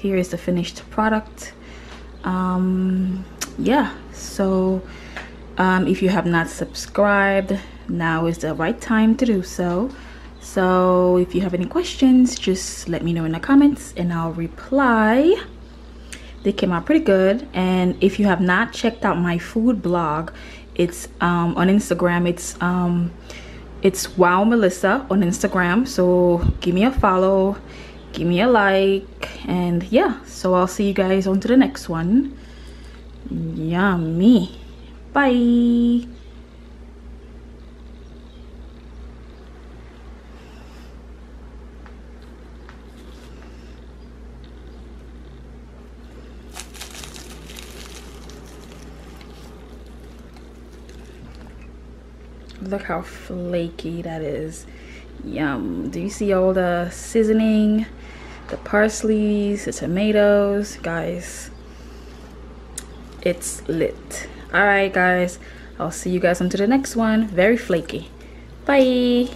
here is the finished product. Yeah, so if you have not subscribed, now is the right time to do so. So if you have any questions, just let me know in the comments and I'll reply. They came out pretty good. And if you have not checked out my food blog, it's on Instagram. It's Wow Melissa on Instagram, so give me a follow, give me a like, and yeah, so I'll see you guys on to the next one. Yummy. Bye. Look how flaky that is. Yum. Do you see all the seasoning, the parsleys, the tomatoes? Guys, it's lit. All right guys, I'll see you guys on to the next one. Very flaky. Bye.